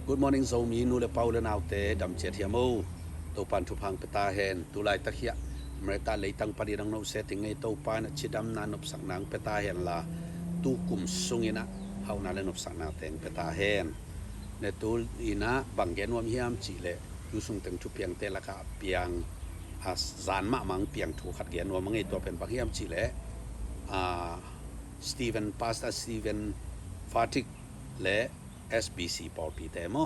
Good morning zomi nu le paule naute dam chet hiamo to pan thu phang peta hen tu lai ta khia America leitang padi rang no setting ei to pan chidam na nop sak nang peta hen la tu kum sungina hauna le nop sak na teng peta hen ne tul ina banggen wam hiam chi le tu sung teng thu piang te la ka piang as zan ma mang piang thu khat gen wam ngei to pen bang hiam chi le Pastor Stephen Fatik le SBC Paul Pitemo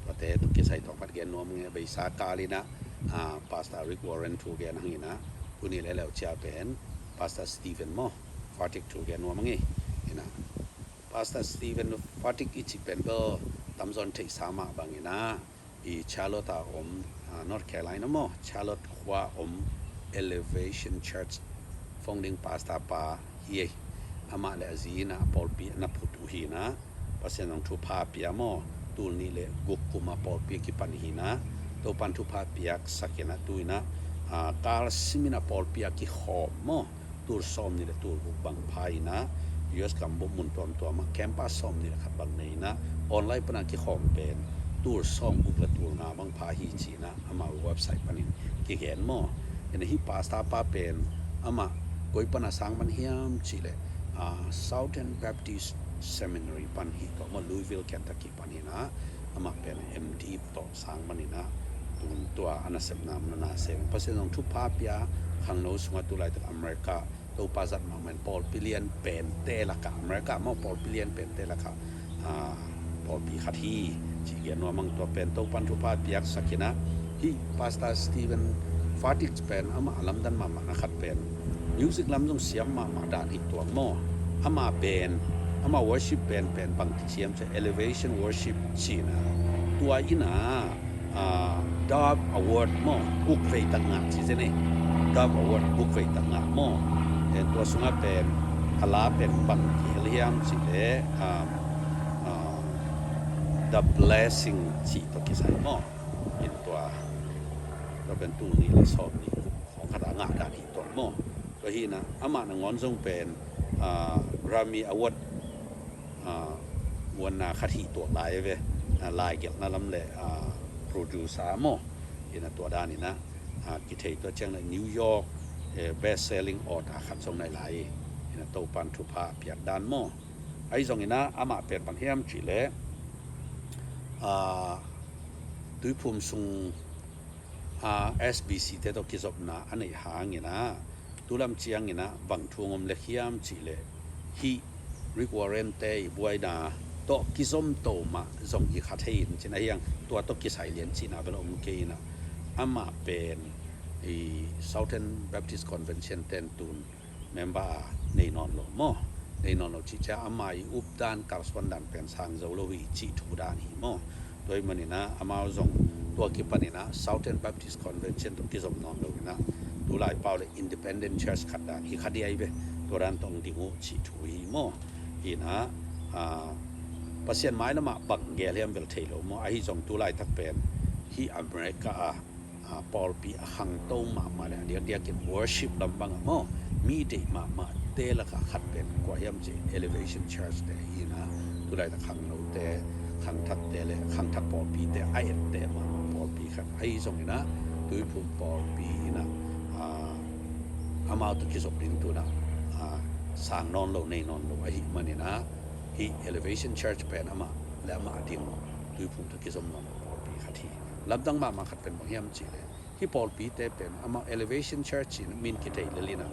pate tu kisai to pat gen nom nge bai sa kalina Pastor Rick Warren tu gen hangina puni le leu cha pen Pastor Stephen mo Fatik tu gen nom nge ina Pastor Stephen Fatik ichi pen bo tamzon thei sama bangina I Charlotte North Carolina mo Charlotte khwa Elevation Church founding pastor pa ye ama le azina Paul Pi na phutu hi na pasen ang thupa pia mo tul ni le gukuma Paul Pi ki panhina to pan thupa piak sakena tuina kal simina Paul Pi ki khom mo tur som ni le tur bang phai na US kam bo mun tom to ma campus som ni le khat bang nei na online pana ki khom pen tur som buk la tur na bang pha hi chi na ama website panin ki gen mo ene hi pasta pa pen ama koi pana sang man hiam chi le Southern Baptist Seminary pan hi to mo Louisville Kentucky pan hi na ama pen MD to sang manina tun tua anasem nam na sem pasenong thu pa pia khang no sunga tu lai tak America to pazat ma men Paul Billion pen te la ka America mo Paul Billion pen te la ka Paul Pi khat hi chi ge no mang to pen to pan thu pa pia sakina hi Pastor Stephen Fatik pen ama alam dan ma ma khat pen music lam jong siam ma da hi to mo ama pen ama worship band pang siam che elevation worship china tua ina Dove Award mo book ve tanga chi jene Dove Award book ve tanga mo en tua sunga pen ala pen pang heliam chi le the blessing chi to kisai mo in tua to pen tu ni le so niของคณะงาดาni to mo to hi na ama na ngon jong pen Grammy Awardวันนาคดีตัวลายเวลายเกี่ยวกับนั่นแหละproducer โมอินตัวด้านนี้นะกิจตัวเจ้าในนิวยอร์กbest selling order ขัดส่งในหลายอินตัวปันทุพาเพียรด้านโมไอ้ตรงนี้นะอามาเป็นบางแห่งจีเล่ด้วยภูมิสุงSBC เตตัวกิจอบนะอันไหนหางนี่นะตุลำเชียงนี่นะบางทุ่งอมเล็กยามจีเล่ฮีRick Warren เตยบวยนาโตกิซอมโตมาจงอีขัดให้ยินจีน่ายังตัวโตกิสายเลียนจีน่าเป็นองค์เกนะอามาเป็นSouthern Baptist Convention เต็นตุนเมมเบอร์ในนอนโลโมในนอนโลจีจ้าอามาอุปดานการสวนดันเป็นสางเจ้าโลวิจีทูดานหิโมโดยมันนี่นะอามาจงตัวกิปันนี่นะ Southern Baptist Convention ตัวกิซอมนอนโลนี่นะตัวหลายเป้าเลย Independent Church ขัดดานอีขัดยังไงเว้ตัวด้านตรงดิ่งหูจีทูหิโมอีนะปัสเซียนไม้ละมาบังเกลียมเวลเทโลโมไอจงตุไลทักเป็นที่อเมริกาปอลปีหังโตมาเลยเดียกิน worship ลำบังโมมีเดมาเตละค่ะขัดเป็นกว่าย่ำเจ elevation church เตอีนะตุไลทักขังโนเตขังทักเตเลยขังทักปอลปีเตไอเตมาปอลปีครับไอจงนี่นะตุยพุ่มปอลปีนะอามาตุกิจสปรินตัวนะสางนอนโลในนอนโลไอมันนี่นะฮี elevation church เป็นอามาและมาดิ่งดูพุ่งทุกิจสมนองปอลปีขัดที่ลำดังมาขัดเป็นบางอย่างจีเลยที่ปอลปีเตเป็นอามา elevation church นี่มินกิเตยเลยนะ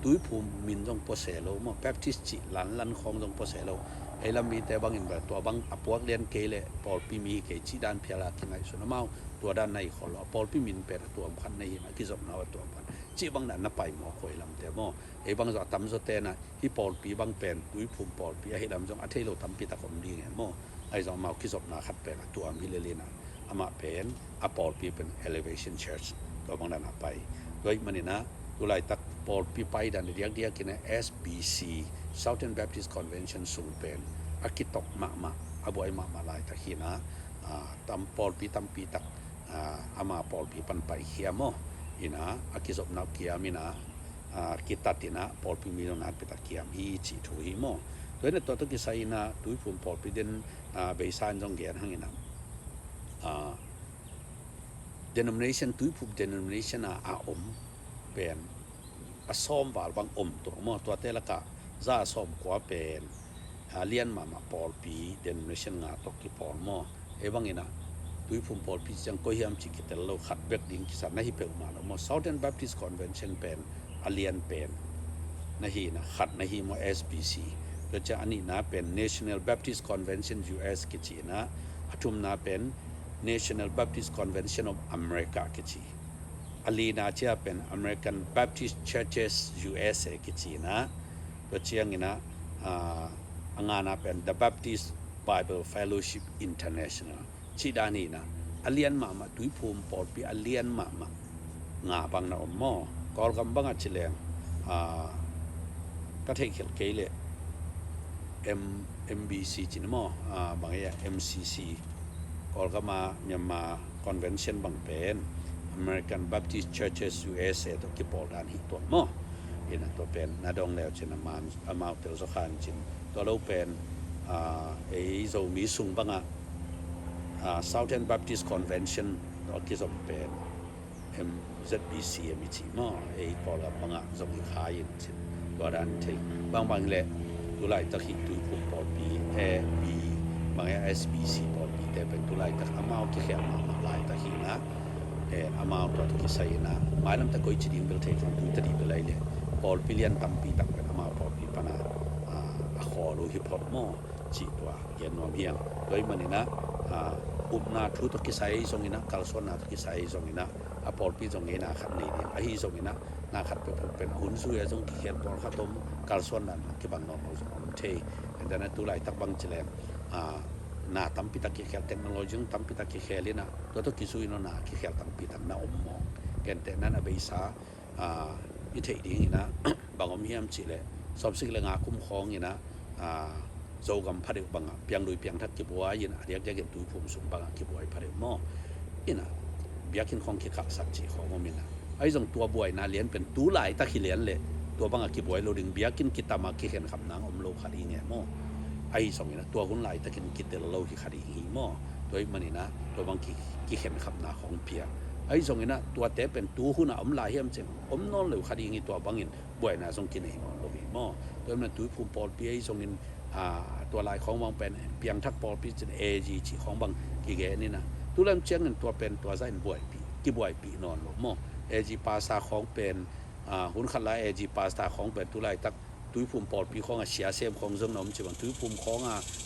ดูพุ่งมินจงโปเซโลมา Baptist จีลันของจงโปเซโลไอ้ลำมีแต่บางอินแบบตัวบางอพวกเรียนเกลปอลปีมีเกจีด้านเพียร์กินไงส่วนน้ำเมาตัวด้านในขอรอปอลปีมินเป็นตัวพันในหิมะกิจสมนาวตัวพันจีบางนั้นนับไปหมอคอยลำแต่หม้อไอ้บางจะทำสุดเตนะที่ปอลปีบางเป็นดุยภูมิปอลปีไอ้ลำจงอัธยโลทำปีตะคมดีไงหม้อไอ้จงมาคิดสบนาขัดเป็นตัวมิเลเลนะอามาเป็นอปอลปีเป็น elevation church ตัวบางนั้นไปโดยมันนี่นะตัวไรตักปอลปีไปดันเรียกกิน SBC Southern Baptist Convention สูงเป็นอากิตกมาอาบวยมาลายตะขีนะตำปอลปีตักอามาปอลปีปันไปเขียมออินะอากิศบนักเกียมินะกิตัตินะปอลปีมีโนนัดปิตาเกียมฮีจีทูฮิโมโดยในตัวตุกิไซนะตุยพุ่มปอลปีเดนเบย์ซานจงเกียนหังอินะ denomination ตุยผูก denomination อาอมเป็นอาซ้อมวาลบางอมตัวมอตัวเตละกะจ้าซ้อมกว่าเป็นเลียนมาปอลปี denomination งาตกที่ปอลมอบังเงินะตุยผูกปอลปีจังก็ยามจิกิตเราขัดเบกดิ้งกิสันนะฮิเปลมาแล้วมอ Southern Baptist Convention เป็นเลียนเป็นนะฮีนะขัดนะฮีมอ SBC แล้วจะอันนี้นะเป็น National Baptist Convention US กิจีนะอาทุมนะเป็น National Baptist Convention of America กิจีอลีนาเชียเป็น American Baptist Churches USA กิจีนะตัวเชียงนะงานเป็น The Baptist Bible Fellowship International ชีดานีนะอเลียนมาตุยภูมิปอลปีอเลียนมางาบังนะอมมอกอลกำบังอัจฉริยะก็เทคเกลเลย MBC จินมอบางอย่าง MCC ก็ก็มาเนี่ยมา convention บางเป็น American Baptist Churches USA ตัวกี่ปอลด้านหิตัวมอเห็นตัวเป็นนาดองแล้วจินมาเอาเตลสขานจินตัวเราเป็นเรามีสุงบางSouthern Baptist Convention ตัวกี่สมเป็น MZBC มีจิมอก็เราบางเรามีขายจินตัวด้านที่บางเลยตุลาตะขิตุยผูกปอปีบีบางอย่าง SBC ปอปีแต่เป็นตุลาตะอามาที่แค่มาลายตะขินะอามาตัวที่ใส่นะหมายลำตะกุยจีดิงเบลเทฟังตุยตะดีเบลเลยปอปีเลียนตั้มปีตั้งเป็นอามาปอปีปนาขอรู้ฮิปฮอปมอจีตัวเย็นนวมเฮียงโดยมันนี่นะอุปนาทุตกิใส่ทรงนี้นะกัลส่วนนาทุกิใส่ทรงนี้นะปอปีทรงนี้นะขัดนี่เนี่ยฮีทรงนี้นะนาขัดเป็นหุ่นสุยทรงที่เขียนปอลขัดตมกัลส่วนนั้นที่บางนอมเทแต่นั้นตุลาตักบังเจริญนาตั้มปีตะเกียร์เทคโนโลยีตั้มปีตะเกียร์เลยนะตัวกิสุยโนนาเกียร์ตั้มปีตั้งน่าอมมองแกนแต่นั้นอาเบสาอิเทดิ้งนะบางอมเฮียมจิเลยสอบสิ่งเรื่องคุ้มครองนะโจกำพัดบางเพียงโดยเพียงทักกิบไว้ยินะเรียกจะเก็บตุยภูมิสูงบางกิบไว้พัดมอยินะเบียกินของกิขับสักจีของมินะไอ้ตรงตัวบวยนาเลี้ยนเป็นตู้ไหลตะขี้เลี้ยนเลยตัวบางกิบไว้เราดึงเบียกินกิตามากิเห็นขับนางอมโลคดีเนี่ยมอไอ้สองนี่นะตัวคนไหลตะกินกิเตลโลกิคดีหีมอโดยมันนี่นะตัวบางกิเห็นขับนาของเพียไอ้สองนี่นะตัวเตะเป็นตู้หุ่นอมลายเฮียมเจงอมนอนเลยคดีงี้ตัวบางอินบวยนาส่งกินเองโลกิมอโดยมันตุยภูมิปอลเปียไอ้สองนี่ตัวลายของบางเป็นเพียงทักปอลปีเป็นAGจีของบางกิเกนี่นะตัวเริ่มเชียงเงินตัวเป็นตัวไส้บวยปีกิบวยปีนอนหลงมอAG ภาษาของเป็นหุ่นขันลายAG ภาษาของเป็นตัวลายตักตุยภูมิปอลปีของเสียเซมของซึ่งน้องจีบังตุยภูมิของ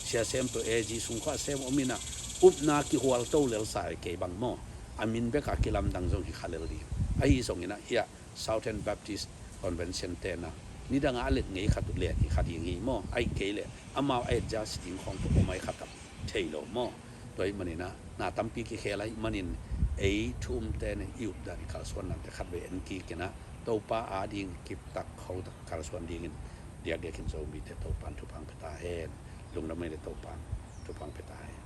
เสียเซมตัวAGสุงข้าเซมอมินะอุปนากิหัวโตเลลสายเก็บบางมออามินเบกากิลำดังทรงที่ขาเลรีไอ้ส่งนี่นะเฮีย Southern Baptist Convention เตนะนี่ดังอะไรงี้ขัดตุเลียนขัดอย่างงี้มอไอ้เกลี่ยอามาไอ้จัสติงของตัวไม่ขัดกับเทโลมอโดยมันนี่นะนาตั้มปีกิเคอะไรมันนี่ไอ้ทุ่มเตนยุบดันการส่วนนั้นแต่ขัดเวนกีกันนะตัวป้าอาดิงกิบตักเขาตักการส่วนดีกันเดียกกินโซมีแต่ตัวปันทุพังเพตาเฮนลุงน้ำไม่ได้ตัวปันทุพังเพตาเฮน